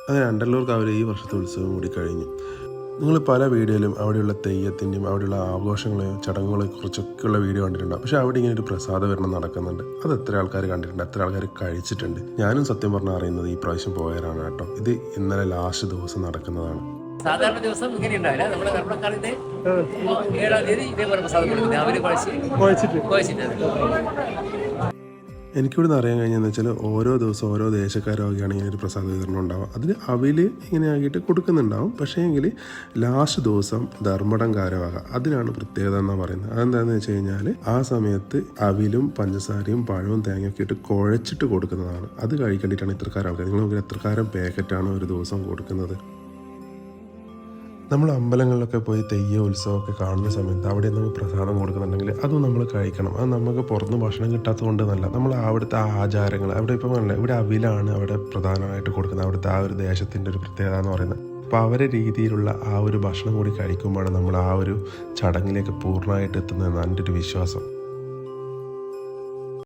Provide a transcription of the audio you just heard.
അങ്ങനെ അണ്ടല്ലൂർക്കാവിലെ ഈ വർഷത്തെ ഉത്സവം കൂടി കഴിഞ്ഞു. നിങ്ങൾ പല വീഡിയോയിലും അവിടെയുള്ള തെയ്യത്തിൻ്റെയും അവിടെയുള്ള ആഘോഷങ്ങളെയും ചടങ്ങുകളെ കുറിച്ചൊക്കെയുള്ള വീഡിയോ കണ്ടിട്ടുണ്ടാവും. പക്ഷേ അവിടെ ഇങ്ങനെ ഒരു പ്രസാദ വിതരണം നടക്കുന്നുണ്ട്. അത് എത്ര ആൾക്കാർ കണ്ടിട്ടുണ്ട്, എത്ര ആൾക്കാർ കഴിച്ചിട്ടുണ്ട്. ഞാനും സത്യം പറഞ്ഞാൽ അറിയുന്നത് ഈ പ്രാവശ്യം പോയാലാണ് കേട്ടോ. ഇത് ഇന്നലെ ലാസ്റ്റ് ദിവസം നടക്കുന്നതാണ്. സാധാരണ ദിവസം ഇങ്ങനെ ഉണ്ടാവില്ല. നമ്മുടെ കർമ്മക്കാലത്ത് 7-ാം തീയതി ഇതേപോലെ പ്രസാദം കൊടുക്കുന്നത് അവർ കുഴച്ചിട്ട്. എനിക്കിവിടുന്ന് അറിയാൻ കഴിഞ്ഞതെന്ന് വെച്ചാൽ ഓരോ ദിവസം ഓരോ ദേശക്കാരൊക്കെയാണ് ഇങ്ങനെ ഒരു പ്രസാദ വിതരണം ഉണ്ടാവുക. അതിൽ അവിൽ ഇങ്ങനെ ആക്കിയിട്ട് കൊടുക്കുന്നുണ്ടാവും. പക്ഷേ എങ്കിൽ ലാസ്റ്റ് ദിവസം ധർമ്മടംകാരവക അതിനാണ് പ്രത്യേകത എന്നാണ് പറയുന്നത്. അതെന്താണെന്ന് വെച്ച് കഴിഞ്ഞാൽ ആ സമയത്ത് അവിലും പഞ്ചസാരയും പഴവും തേങ്ങയൊക്കെ ഇട്ട് കുഴച്ചിട്ട് കൊടുക്കുന്നതാണ്. അത് കഴിക്കേണ്ടിയിട്ടാണ് ഇത്രക്കാരം ആൾക്കാർ. നിങ്ങൾ നോക്കിയാൽ എത്രക്കാരം പാക്കറ്റാണ് ഒരു ദിവസം കൊടുക്കുന്നത്. നമ്മൾ അമ്പലങ്ങളിലൊക്കെ പോയി തെയ്യ ഉത്സവമൊക്കെ കാണുന്ന സമയത്ത് അവിടെ നമുക്ക് പ്രസാദം കൊടുക്കുന്നുണ്ടെങ്കിൽ അതും നമ്മൾ കഴിക്കണം. അത് നമുക്ക് പുറത്തുനിന്ന് ഭക്ഷണം കിട്ടാത്തത് കൊണ്ടെന്നല്ല, നമ്മൾ അവിടുത്തെ ആചാരങ്ങൾ അവിടെ ഇപ്പം പറഞ്ഞില്ല, ഇവിടെ അവിലാണ് അവിടെ പ്രധാനമായിട്ട് കൊടുക്കുന്നത്. അവിടുത്തെ ആ ഒരു ദേശത്തിൻ്റെ ഒരു പ്രത്യേകത എന്ന് പറയുന്നത്. അപ്പോൾ അവരുടെ രീതിയിലുള്ള ആ ഒരു ഭക്ഷണം കൂടി കഴിക്കുമ്പോഴാണ് നമ്മൾ ആ ഒരു ചടങ്ങിലേക്ക് പൂർണ്ണമായിട്ട് എത്തുന്നതെന്നാണ് എൻ്റെ ഒരു വിശ്വാസം.